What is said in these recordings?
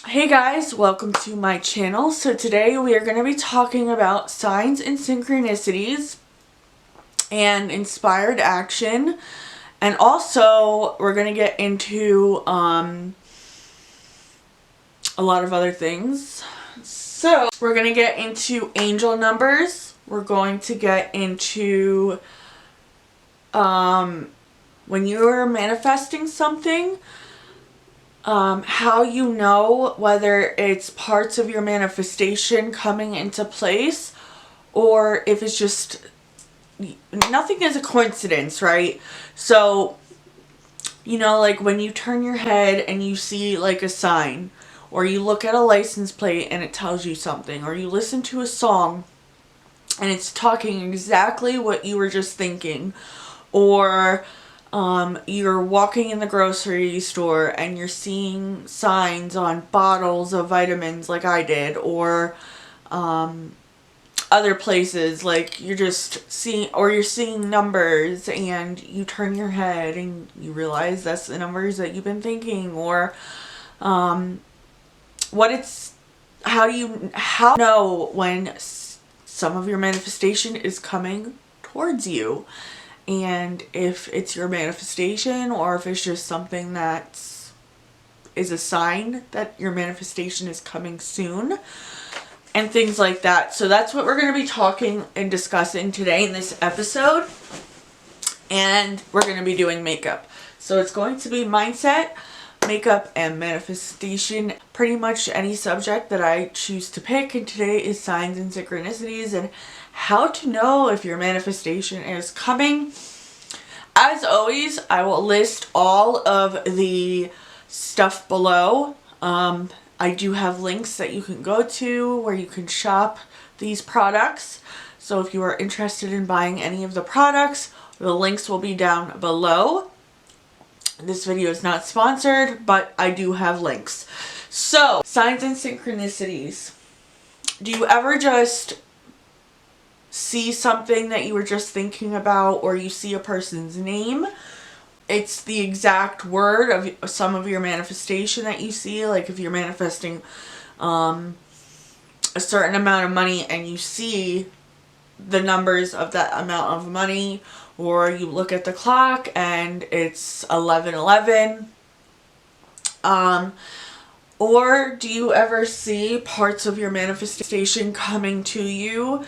Hey guys, welcome to my channel. So today we are going to be talking about signs and synchronicities and inspired action, and also we're going to get into a lot of other things. So we're going to get into angel numbers. We're going to get into when you're manifesting something, how you know whether it's parts of your manifestation coming into place or if it's just, nothing is a coincidence, right? So, like when you turn your head and you see like a sign, or you look at a license plate and it tells you something, or you listen to a song and it's talking exactly what you were just thinking, or you're walking in the grocery store and you're seeing signs on bottles of vitamins like I did, or other places, like you're just seeing, or you're seeing numbers and you turn your head and you realize that's the numbers that you've been thinking, or how do you know when some of your manifestation is coming towards you, and if it's your manifestation or if it's just something that is a sign that your manifestation is coming soon, and things like that. So that's what we're going to be talking and discussing today in this episode. And we're going to be doing makeup. So it's going to be mindset, makeup, and manifestation. Pretty much any subject that I choose to pick. And today is signs and synchronicities and how to know if your manifestation is coming. As always, I will list all of the stuff below. I do have links that you can go to where you can shop these products. So if you are interested in buying any of the products, the links will be down below. This video is not sponsored, but I do have links. So, signs and synchronicities. Do you ever just see something that you were just thinking about, or you see a person's name? It's the exact word of some of your manifestation that you see. Like if you're manifesting a certain amount of money and you see the numbers of that amount of money, or you look at the clock and it's 11:11. Or do you ever see parts of your manifestation coming to you?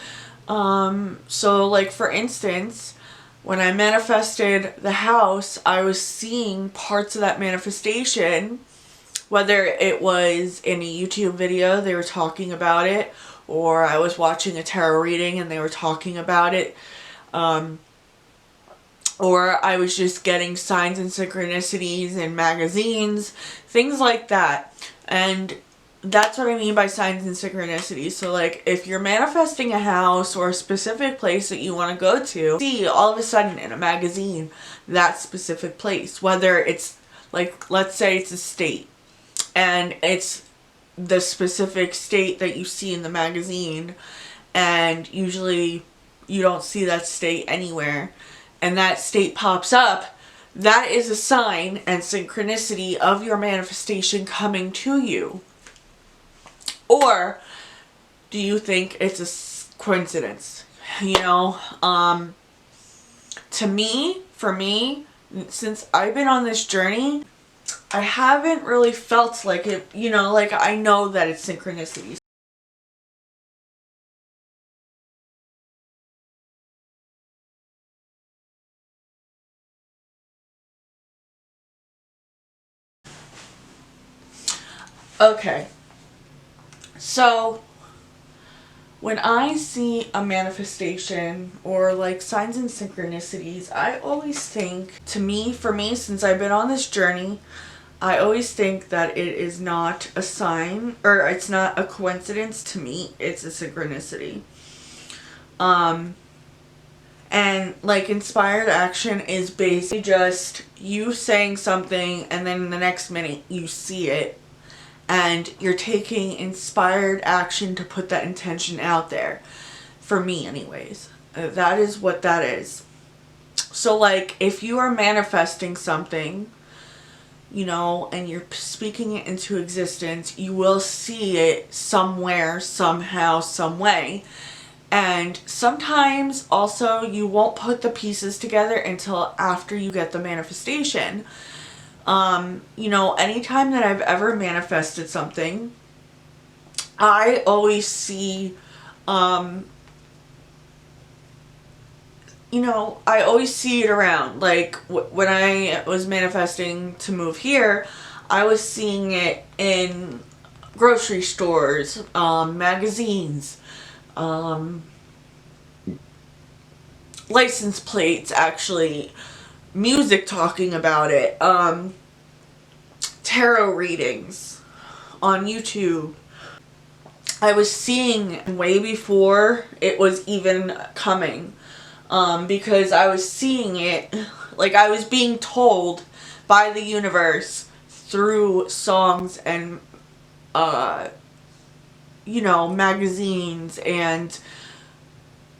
So like for instance, when I manifested the house, I was seeing parts of that manifestation, whether it was in a YouTube video, they were talking about it, or I was watching a tarot reading and they were talking about it, or I was just getting signs and synchronicities in magazines, things like that. And that's what I mean by signs and synchronicities. So like if you're manifesting a house or a specific place that you want to go to, see all of a sudden in a magazine that specific place, whether it's like, let's say it's a state and it's the specific state that you see in the magazine, and usually you don't see that state anywhere, and that state pops up, that is a sign and synchronicity of your manifestation coming to you. Or do you think it's a coincidence? To me, for me, since I've been on this journey, I haven't really felt like it, like I know that it's synchronicities. Okay. So when I see a manifestation or like signs and synchronicities, I always think, for me, since I've been on this journey, I always think that it is not a sign, or it's not a coincidence. To me, it's a synchronicity. And like inspired action is basically just you saying something and then the next minute you see it, and you're taking inspired action to put that intention out there. For me anyways, that is what that is. So like if you are manifesting something, you know, and you're speaking it into existence, you will see it somewhere, somehow, some way. And sometimes also you won't put the pieces together until after you get the manifestation. You know, anytime that I've ever manifested something, I always see, you know, I always see it around. Like when I was manifesting to move here, I was seeing it in grocery stores, magazines, license plates, actually, music talking about it, tarot readings on YouTube. I was seeing way before it was even coming, because I was seeing it, like I was being told by the universe through songs and, you know, magazines and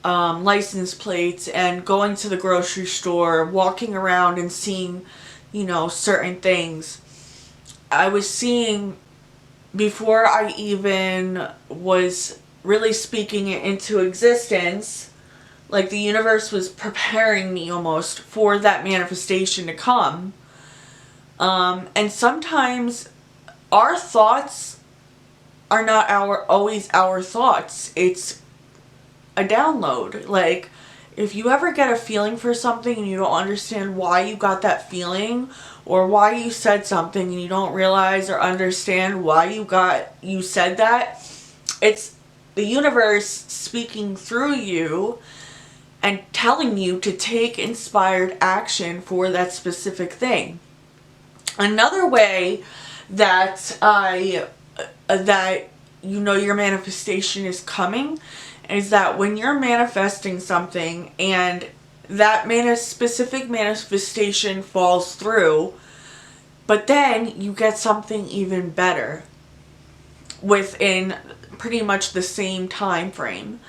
license plates, and going to the grocery store, walking around and seeing, you know, certain things. I was seeing, before I even was really speaking it into existence, like the universe was preparing me almost for that manifestation to come. And sometimes our thoughts are not always our thoughts. It's a download. Like, if you ever get a feeling for something and you don't understand why you got that feeling, or why you said something and you don't realize or understand why you said that, it's the universe speaking through you and telling you to take inspired action for that specific thing. Another way that that you know your manifestation is coming is that when you're manifesting something and that specific manifestation falls through, but then you get something even better within pretty much the same time frame.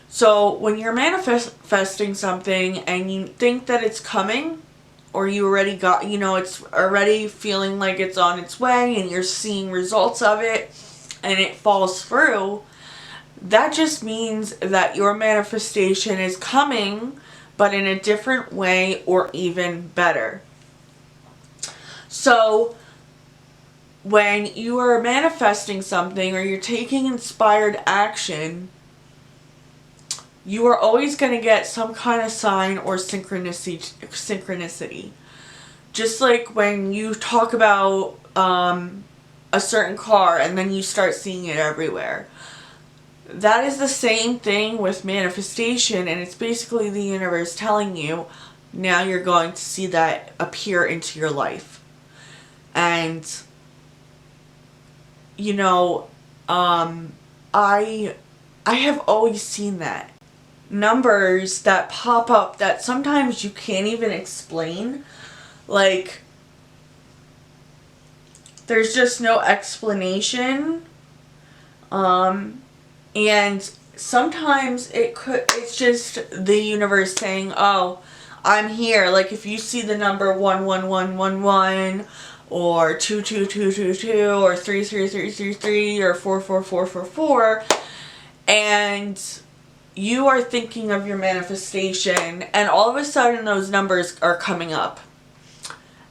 So when you're manifesting something and you think that it's coming, or you already got, you know, it's already feeling like it's on its way and you're seeing results of it and it falls through, that just means that your manifestation is coming, but in a different way or even better. So when you are manifesting something or you're taking inspired action, you are always going to get some kind of sign or synchronicity. Just like when you talk about a certain car and then you start seeing it everywhere. That is the same thing with manifestation, and it's basically the universe telling you, now you're going to see that appear into your life. And, you know, I have always seen that. Numbers that pop up that sometimes you can't even explain. Like, there's just no explanation. And sometimes it's just the universe saying, oh, I'm here. Like if you see the number 11111 or 22222 or 33333 or 44444, and you are thinking of your manifestation, and all of a sudden those numbers are coming up,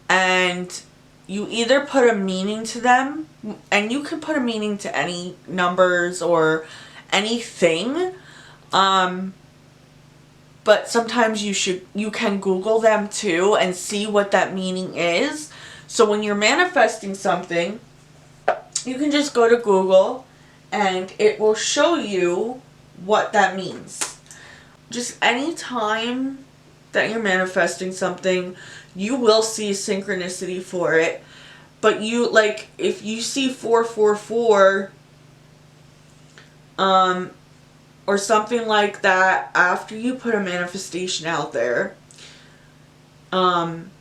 and you either put a meaning to them, and you can put a meaning to any numbers or anything, but sometimes you can Google them too and see what that meaning is. So when you're manifesting something, you can just go to Google and it will show you what that means. Just any time that you're manifesting something, you will see synchronicity for it. But you, like, if you see 444, or something like that after you put a manifestation out there, and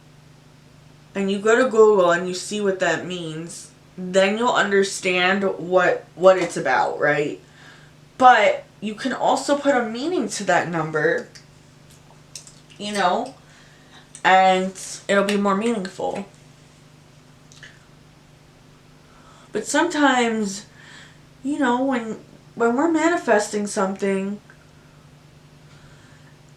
you go to Google and you see what that means, then you'll understand what it's about, right? But you can also put a meaning to that number, you know, and it'll be more meaningful. But sometimes, you know, when we're manifesting something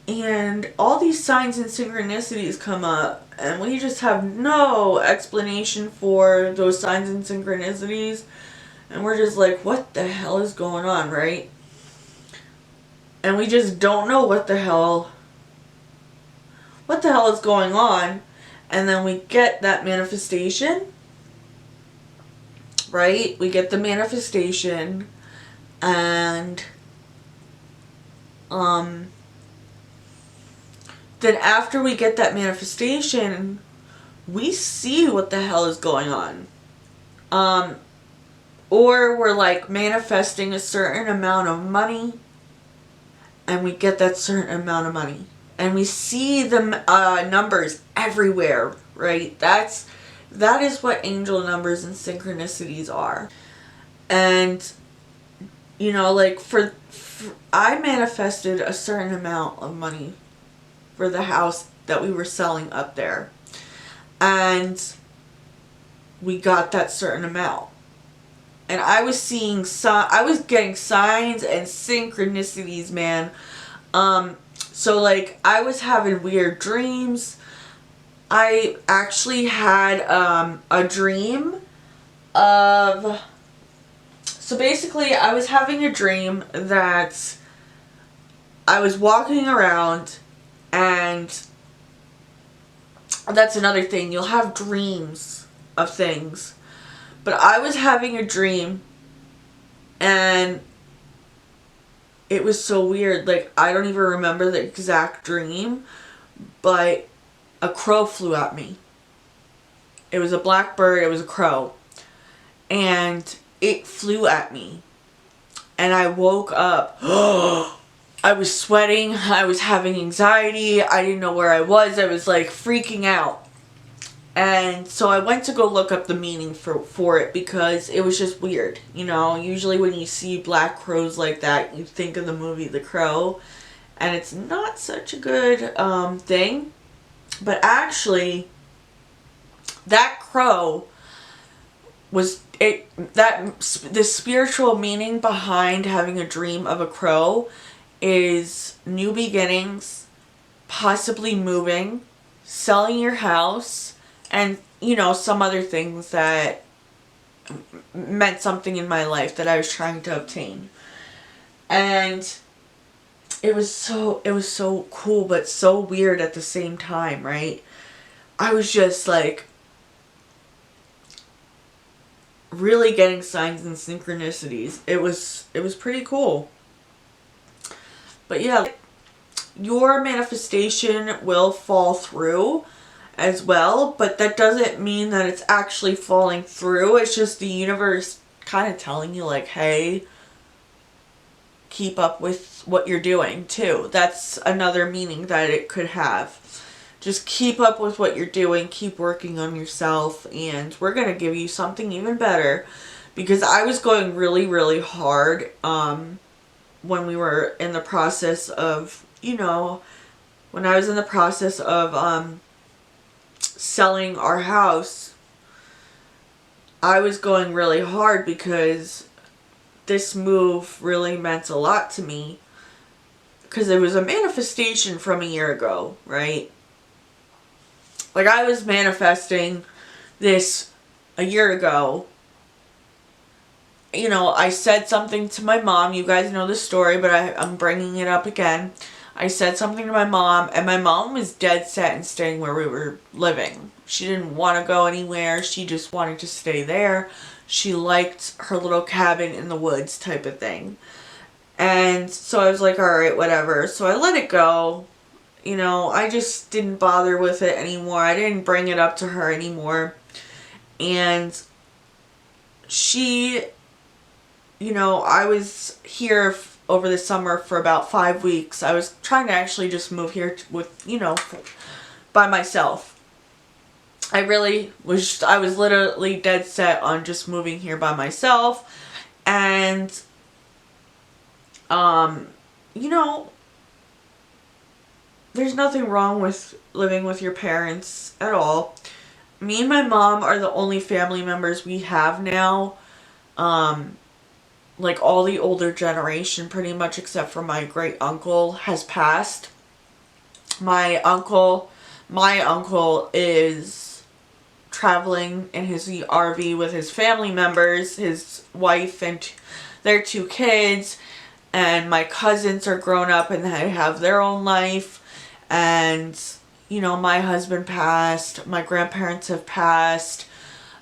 and all these signs and synchronicities come up and we just have no explanation for those signs and synchronicities, and we're just like, what the hell is going on, right? And we just don't know what the hell is going on. And then we get that manifestation, right? We get the manifestation, and then after we get that manifestation, we see what the hell is going on. Or we're like manifesting a certain amount of money, and we get that certain amount of money. And we see the numbers everywhere, right? That is what angel numbers and synchronicities are. And, you know, like I manifested a certain amount of money for the house that we were selling up there. And we got that certain amount. And I was getting signs and synchronicities, man. So like I was having weird dreams. I actually had a dream of, so basically I was having a dream that I was walking around, and that's another thing, you'll have dreams of things. But I was having a dream, and it was so weird. Like, I don't even remember the exact dream, but a crow flew at me. It was a black bird, it was a crow. And it flew at me. And I woke up. I was sweating, I was having anxiety, I didn't know where I was like freaking out. And so I went to go look up the meaning for it, because it was just weird. You know, usually when you see black crows like that, you think of the movie The Crow, and it's not such a good thing. But actually, that crow was the spiritual meaning behind having a dream of a crow is new beginnings, possibly moving, selling your house, and, you know, some other things that meant something in my life that I was trying to obtain. And it was so cool, but so weird at the same time, right? I was just like really getting signs and synchronicities. It was pretty cool. But yeah, your manifestation will fall through as well, but that doesn't mean that it's actually falling through. It's just the universe kind of telling you like, hey, keep up with what you're doing too. That's another meaning that it could have. Just keep up with what you're doing, keep working on yourself, and we're going to give you something even better. Because I was going really, really hard when we were in the process of, you know, when I was in the process of selling our house. I was going really hard because this move really meant a lot to me, because it was a manifestation from a year ago, right? Like, I was manifesting this a year ago. You know, I said something to my mom. You guys know the story, but I'm bringing it up again. I said something to my mom, and my mom was dead set in staying where we were living. She didn't want to go anywhere. She just wanted to stay there. She liked her little cabin in the woods type of thing. And so I was like, all right, whatever. So I let it go. You know, I just didn't bother with it anymore. I didn't bring it up to her anymore. And she, you know, I was here over the summer for about 5 weeks. I was trying to actually just move here with, you know, by myself. I was literally dead set on just moving here by myself. And, you know, there's nothing wrong with living with your parents at all. Me and my mom are the only family members we have now. like all the older generation pretty much except for my great uncle has passed. My uncle is traveling in his RV with his family members, his wife and their 2 kids, and my cousins are grown up and they have their own life. And you know, my husband passed, my grandparents have passed,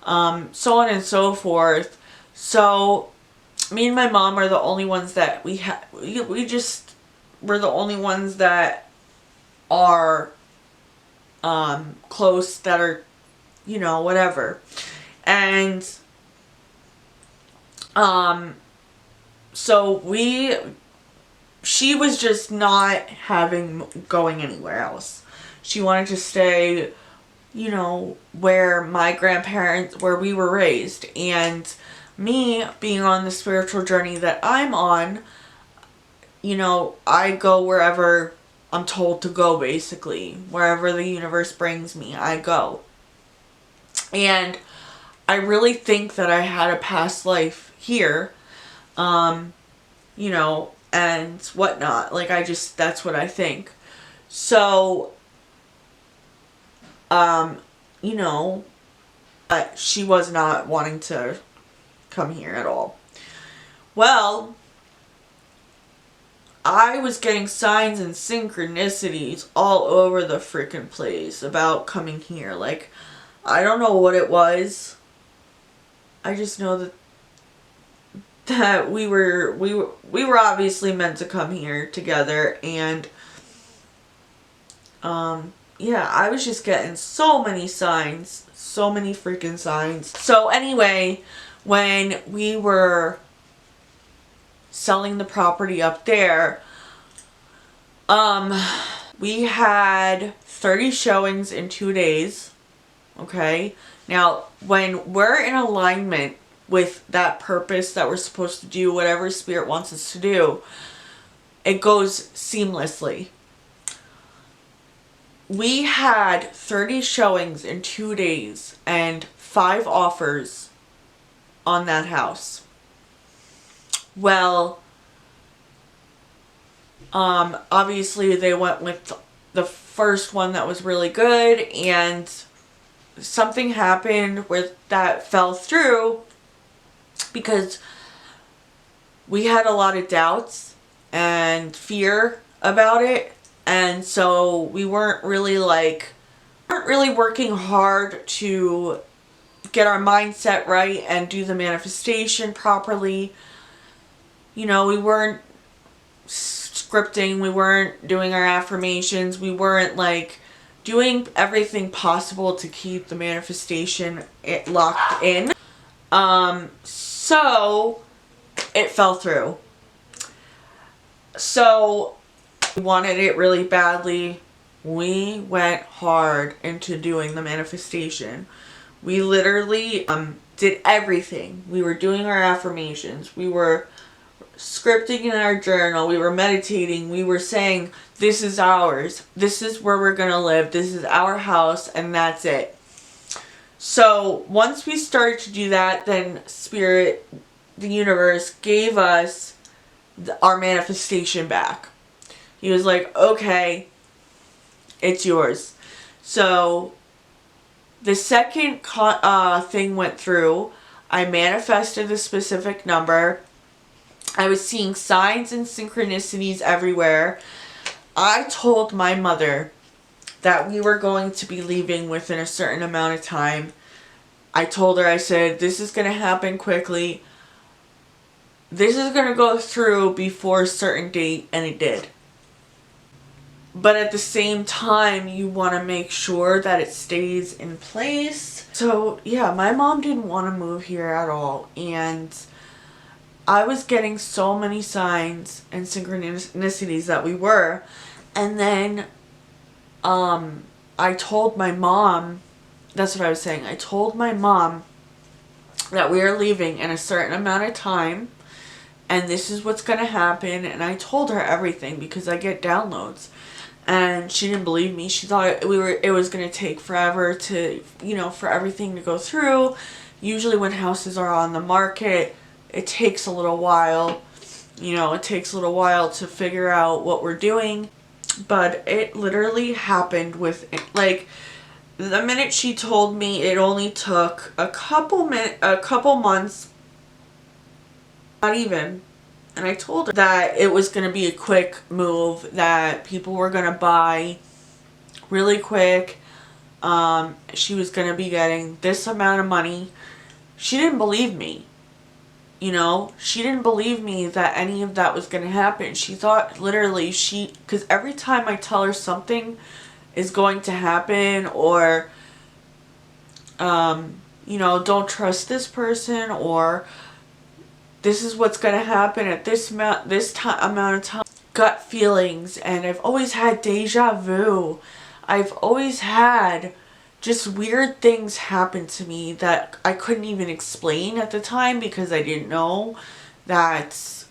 so on and so forth. So me and my mom are the only ones that we're the only ones that are close, that are, you know, whatever. And so she was just not going anywhere else. She wanted to stay, you know, where we were raised. And me being on the spiritual journey that I'm on, you know, I go wherever I'm told to go, basically. Wherever the universe brings me, I go. And I really think that I had a past life here, you know, and whatnot. Like, that's what I think. So, you know, she was not wanting to come here at all. Well, I was getting signs and synchronicities all over the freaking place about coming here. Like, I don't know what it was. I just know that we were obviously meant to come here together. And yeah, I was just getting so many signs, so many freaking signs. So anyway, when we were selling the property up there, we had 30 showings in 2 days. Okay, now when we're in alignment with that purpose that we're supposed to do, whatever spirit wants us to do, it goes seamlessly. We had 30 showings in 2 days and 5 offers on that house. Well, obviously they went with the first one that was really good, and something happened with that fell through because we had a lot of doubts and fear about it. And so we weren't really working hard to get our mindset right and do the manifestation properly. You know, we weren't scripting, we weren't doing our affirmations, we weren't like doing everything possible to keep the manifestation locked in. So it fell through. So we wanted it really badly. We went hard into doing the manifestation. We literally did everything. We were doing our affirmations. We were scripting in our journal. We were meditating. We were saying, this is ours. This is where we're going to live. This is our house, and that's it. So once we started to do that, then Spirit, the universe, gave us our manifestation back. He was like, okay, it's yours. So the second thing went through. I manifested a specific number. I was seeing signs and synchronicities everywhere. I told my mother that we were going to be leaving within a certain amount of time. I told her, I said, this is going to happen quickly. This is going to go through before a certain date, and it did. But at the same time, you want to make sure that it stays in place. So yeah, my mom didn't want to move here at all. And I was getting so many signs and synchronicities that we were. And then I told my mom, that's what I was saying. I told my mom that we are leaving in a certain amount of time. And this is what's going to happen. And I told her everything because I get downloads. And she didn't believe me. She thought it was going to take forever to, for everything to go through. Usually when houses are on the market, it takes a little while. You know, it takes a little while to figure out what we're doing. But it literally happened with, like, the minute she told me, it only took a couple months, not even. And I told her that it was going to be a quick move, that people were going to buy really quick. She was going to be getting this amount of money. She didn't believe me. You know, she didn't believe me that any of that was going to happen. She thought literally because every time I tell her something is going to happen, or, you know, don't trust this person, or this is what's going to happen at this amount of time, gut feelings, and I've always had deja vu. I've always had just weird things happen to me that I couldn't even explain at the time, because I didn't know that's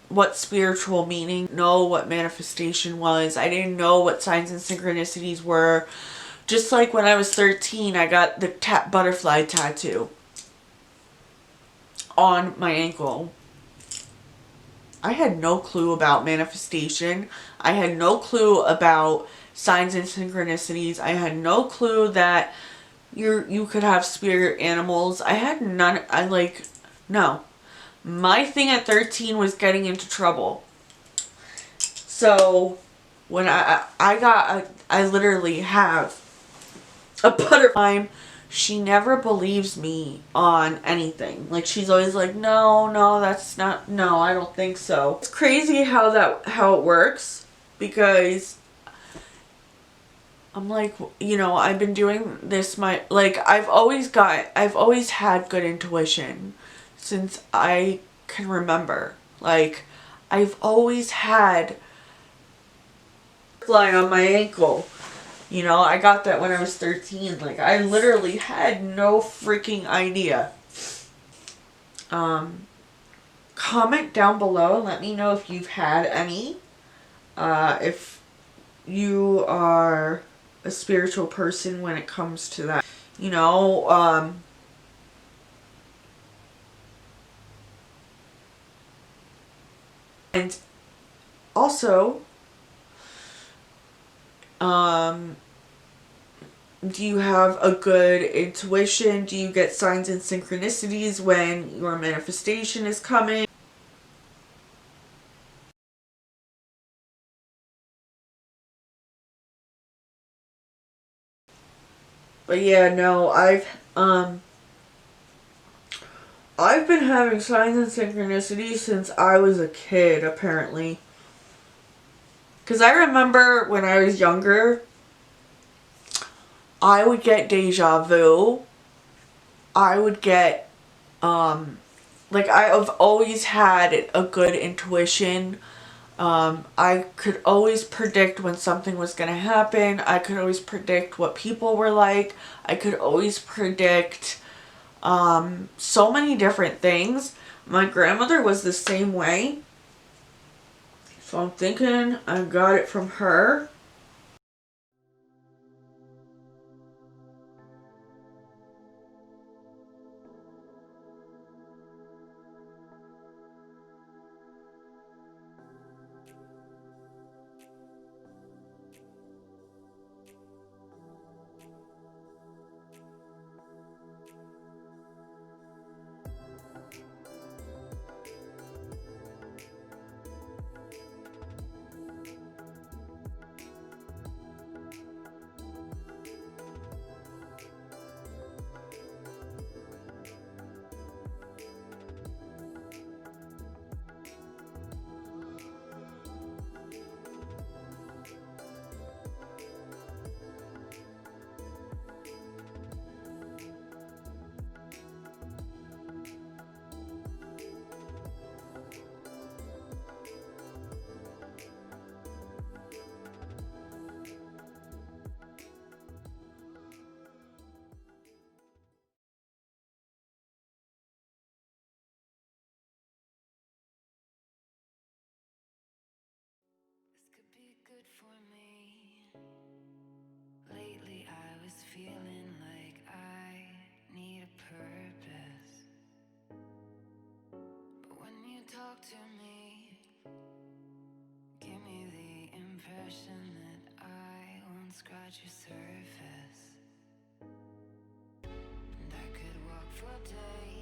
what spiritual meaning, know what manifestation was. I didn't know what signs and synchronicities were. Just like when I was 13, I got the butterfly tattoo on my ankle. I had no clue about manifestation. I had no clue about signs and synchronicities. I had no clue that you could have spirit animals. I had none. No. My thing at 13 was getting into trouble. So when I literally have a butterfly. She never believes me on anything. Like, she's always like, no, that's not, no, I don't think so. It's crazy how it works, because I'm like, you know, I've been doing this I've always had good intuition since I can remember. Like, I've always had fly on my ankle. You know, I got that when I was 13. Like, I literally had no freaking idea. Comment down below and let me know if you've had any. If you are a spiritual person when it comes to that. You know, and also, do you have a good intuition? Do you get signs and synchronicities when your manifestation is coming? But yeah, no, I've been having signs and synchronicities since I was a kid, apparently. Because I remember when I was younger, I would get deja vu. I would get, I've always had a good intuition. I could always predict when something was going to happen. I could always predict what people were like. I could always predict so many different things. My grandmother was the same way. So I'm thinking I got it from her. Good for me. Lately I was feeling like I need a purpose. wishing that I won't scratch your surface. And I could walk for days